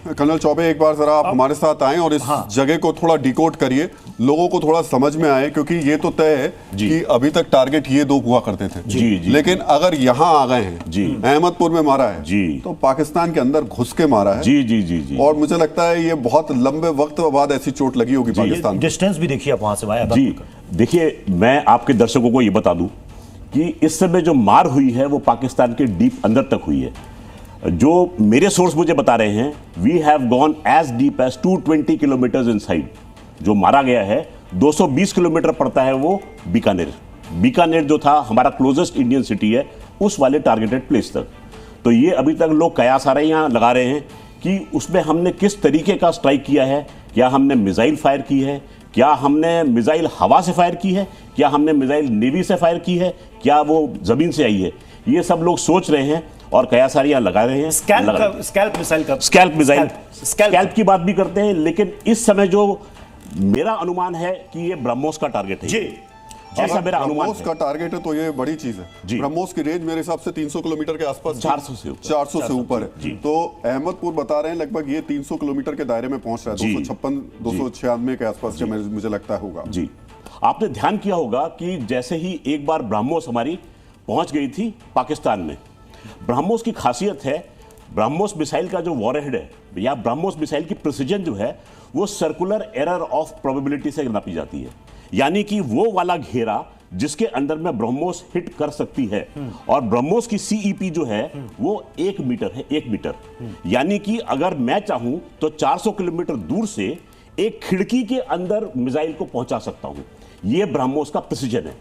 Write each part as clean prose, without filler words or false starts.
Colonel Choubey, एक बार जरा आप हमारे साथ आएं और इस जगह को थोड़ा डिकोड करिए, लोगों को थोड़ा समझ में आए, क्योंकि ये तो तय है कि अभी तक टारगेट ये 2 हुआ करते थे। लेकिन अगर यहाँ आ गए हैं, अहमदपुर में मारा है, तो पाकिस्तान के अंदर घुस के मारा है। और मुझे लगता है ये बहुत लंबे वक्त बाद ऐसी चोट लगी होगी पाकिस्तान। डिस्टेंस भी देखिए आप वहां से। जी देखिए, मैं आपके दर्शकों को ये बता दूं कि इस समय जो मार हुई है वो पाकिस्तान के डीप अंदर तक हुई है। जो मेरे सोर्स मुझे बता रहे हैं, we have gone as deep as 220 kilometre inside. जो मारा गया है 220 किलोमीटर पड़ता है वो बीकानेर। बीकानेर जो था हमारा क्लोजेस्ट इंडियन सिटी है, उस वाले टारगेटेड प्लेस तक। तो ये अभी तक लोग कयासारियां लगा रहे हैं कि उसमें हमने किस तरीके का स्ट्राइक किया है। क्या हमने मिसाइल फायर की है, क्या हमने मिसाइल हवा से फायर की है, क्या हमने मिसाइल नेवी से फायर की है, क्या वो जमीन से आई है, ये सब लोग सोच रहे हैं और कयासारियां लगा रहे हैं। स्कैल्प की बात भी करते हैं, लेकिन इस समय जो मेरा अनुमान है कि ये ब्रह्मोस का टारगेट है। ऐसा मेरा अनुमान ब्रह्मोस का टारगेट है तो ये बड़ी चीज है। ब्रह्मोस की रेंज मेरे हिसाब से 300 किलोमीटर के आसपास, 400 से ऊपर है। तो अहमदपुर बता रहे हैं लगभग ये 300 किलोमीटर के दायरे में पहुंच रहा है, 256 296 के आसपास मुझे लगता होगा। जी, आपने ध्यान किया होगा कि जैसे ही एक बार ब्रह्मोस हमारी पहुंच गई थी पाकिस्तान में, ब्रह्मोस की खासियत है, ब्रह्मोस मिसाइल का जो वॉरहेड है या ब्रह्मोस मिसाइल की प्रिसीजन जो है वो सर्कुलर एरर ऑफ प्रोबेबिलिटी से नापी जाती है। यानी कि वो वाला घेरा जिसके अंदर में ब्रह्मोस हिट कर सकती है। और ब्रह्मोस की सीईपी जो है वो 1 मीटर है, 1 मीटर। यानी कि अगर मैं चाहूं तो 400 किलोमीटर दूर से एक खिड़की के अंदर मिसाइल को पहुंचा सकता हूं। यह ब्रह्मोस का प्रिसीजन है।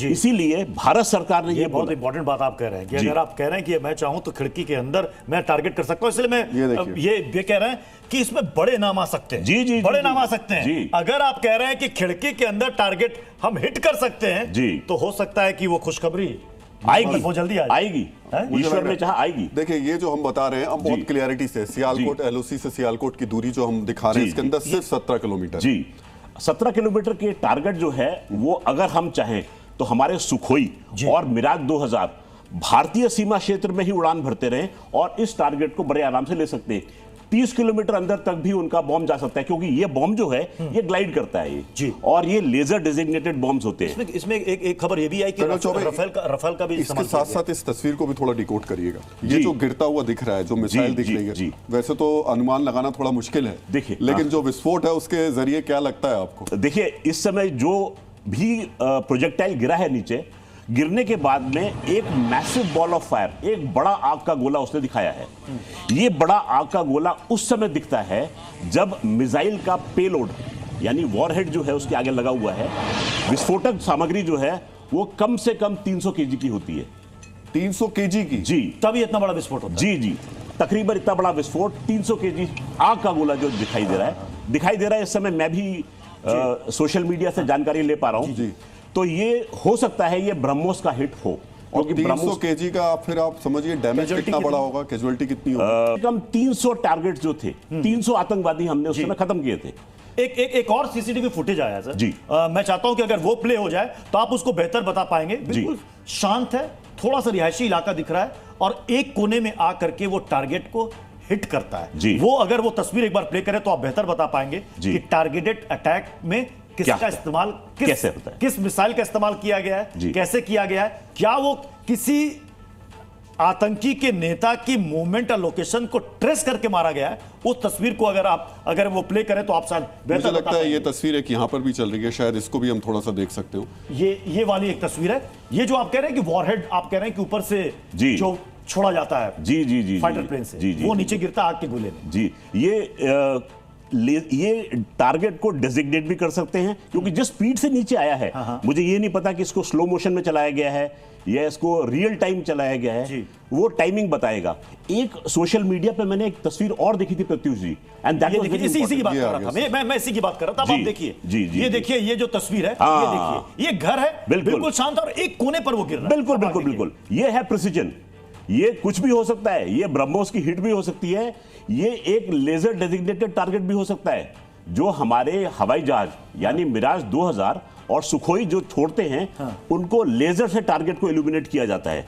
इसीलिए भारत सरकार ने ये बहुत इंपॉर्टेंट बात आप कह रहे हैं कि अगर आप कह रहे हैं कि मैं चाहूं तो खिड़की के अंदर मैं टारगेट कर सकता हूं, इसलिए मैं ये कह रहे हैं कि इसमें बड़े नाम आ सकते हैं। बड़े नाम आ सकते हैं। अगर आप कह रहे हैं कि खिड़की के अंदर टारगेट हम हिट कर सकते हैं, तो हो सकता है कि वो खुशखबरी आएगी, वो जल्दी आएगी। ईश्वर ने चाहा आएगी। देखिए, ये जो हम बता रहे हैं हम बहुत क्लियरिटी से, सियालकोट एलओसी से सियालकोट की दूरी जो हम दिखा रहे हैं, इसके अंदर सिर्फ 17 किलोमीटर। जी, 17 किलोमीटर के टारगेट जो है वो अगर हम चाहें तो हमारे सुखोई और मिराज 2000 भारतीय सीमा क्षेत्र में ही उड़ान भरते रहे और इस टारगेट को बड़े आराम से ले सकते हैं। 30 किलोमीटर अंदर तक भी उनका बॉम्ब जा सकता है, क्योंकि ये बॉम्ब जो है ये ग्लाइड करता है ये, और ये लेजर डेजिग्नेटेड बॉम्ब्स होते हैं। इसमें एक खबर ये भी आई कि रफेल का भी इसके साथ साथ इस तस्वीर को भी थोड़ा डिकोड करिएगा। ये जो गिरता हुआ दिख रहा है, जो मिसाइल दिख रही है, वैसे तो अनुमान लगाना थोड़ा मुश्किल है, देखिए, लेकिन जो विस्फोट है उसके जरिए क्या लगता है आपको? देखिए, इस समय जो भी प्रोजेक्टाइल गिरा है नीचे, गिरने के बाद में एक मैसिव बॉल ऑफ फायर, एक बड़ा आग का गोला उसने दिखाया है। ये बड़ा आग का गोला उस समय दिखता है जब मिसाइल का पेलोड यानी वॉरहेड जो है उसके आगे लगा हुआ है। विस्फोटक सामग्री जो है वो कम से कम 300 केजी की होती है। 300 केजी की? जी, तभी इतना बड़ा विस्फोट होता है। जी, तकरीबन इतना बड़ा विस्फोट, 300 केजी आग का गोला जो दिखाई दे रहा है। इस समय मैं भी सोशल मीडिया से जानकारी ले पा रहा हूं। तो ये हो सकता है ये ब्रह्मोस का हिट हो। और 300 केजी का फिर आप समझिए डैमेज कितना बड़ा होगा, कैजुअलिटी कितनी होगी? कम 300 टारगेट जो थे, 300 आतंकवादी हमने उस समय खत्म किए थे। एक और सीसीटीवी फुटेज आया सर जी। मैं चाहता हूं कि अगर वो प्ले हो जाए तो आप उसको बेहतर बता पाएंगे। बिल्कुल शांत है, थोड़ा सा रिहायशी इलाका दिख रहा है और एक कोने में आ करके वो टारगेट को हिट करता है। वो अगर वो तस्वीर एक बार प्ले करें तो आप बेहतर बता पाएंगे कि टारगेटेड अटैक में किसका इस्तेमाल, कैसे होता है, किस मिसाइल का इस्तेमाल किया गया है, कैसे किया गया है, क्या वो किसी आतंकी के नेता की मूवमेंट और लोकेशन को ट्रेस करके मारा गया है। उस तस्वीर को अगर वो प्ले करें तो आप शायद बेहतर मुझे लगता है ये तस्वीर एक यहाँ पर भी चल रही है, शायद इसको भी हम थोड़ा सा देख सकते हो। ये वाली एक तस्वीर है। ये जो आप कह रहे हैं कि वॉरहेड, आप कह रहे हैं कि ऊपर से जो छोड़ा जाता है जी फाइटर प्लेन से, वो नीचे गिरता आग के गोले में। जी, ये टारगेट को डेजिग्नेट भी कर सकते हैं, क्योंकि जिस स्पीड से नीचे आया है, मुझे ये नहीं पता कि इसको स्लो मोशन में चलाया गया है या इसको रियल टाइम चलाया गया है, वो टाइमिंग बताएगा। एक सोशल मीडिया पे मैंने एक तस्वीर और देखी थी प्रत्युष जी, एंड दैट वाज इसी की बात कर रहा था मैं इसी की बात कर रहा था। आप देखिए, ये देखिए, ये जो तस्वीर है, ये देखिए, ये घर है बिल्कुल शांत और एक कोने पर वो गिर रहा है। बिल्कुल, ये है प्रिसीजन। ये कुछ भी हो सकता है, ये ब्रह्मोस की हिट भी हो सकती है, ये एक लेजर डेजिग्नेटेड टारगेट भी हो सकता है। जो हमारे हवाई जहाज यानी मिराज 2000 और सुखोई जो छोड़ते हैं, उनको लेजर से टारगेट को इल्यूमिनेट किया जाता है।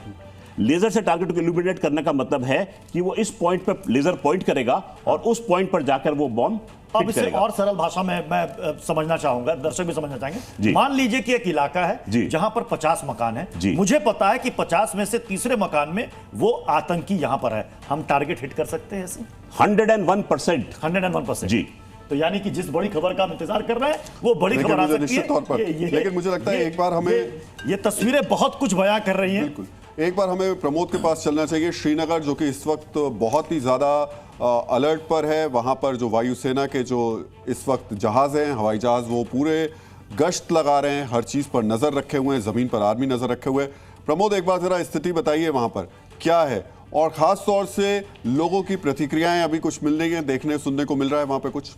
लेजर से टारगेट को इल्यूमिनेट करने का मतलब है कि वो इस पॉइंट पर लेजर पॉइंट करेगा और उस पॉइंट पर जाकर वो बॉम्ब अब इसे और सरल भाषा में मैं समझना चाहूंगा, दर्शक भी समझना चाहेंगे। मान लीजिए कि एक इलाका है जहां पर 50 मकान है, मुझे पता है कि 50 में से तीसरे मकान में वो आतंकी यहां पर है, हम टारगेट हिट कर सकते हैं ऐसे? 101%। 101% जी। तो यानी कि जिस बड़ी खबर का हम इंतजार कर रहे हैं वो बड़ी खबर आ सकती है। लेकिन मुझे लगता है एक बार हमें ये तस्वीरें बहुत कुछ बयां कर रही हैं। एक बार हमें प्रमोद के पास चलना चाहिए। श्रीनगर जो कि इस वक्त बहुत ही ज़्यादा अलर्ट पर है, वहाँ पर जो वायुसेना के जो इस वक्त जहाज़ हैं, हवाई जहाज़, वो पूरे गश्त लगा रहे हैं, हर चीज़ पर नज़र रखे हुए हैं, ज़मीन पर आर्मी नज़र रखे हुए हैं। प्रमोद, एक बार ज़रा स्थिति बताइए वहाँ पर क्या है, और ख़ास तौर से लोगों की प्रतिक्रियाएं अभी कुछ मिल रही हैं, देखने सुनने को मिल रहा है वहाँ पर कुछ?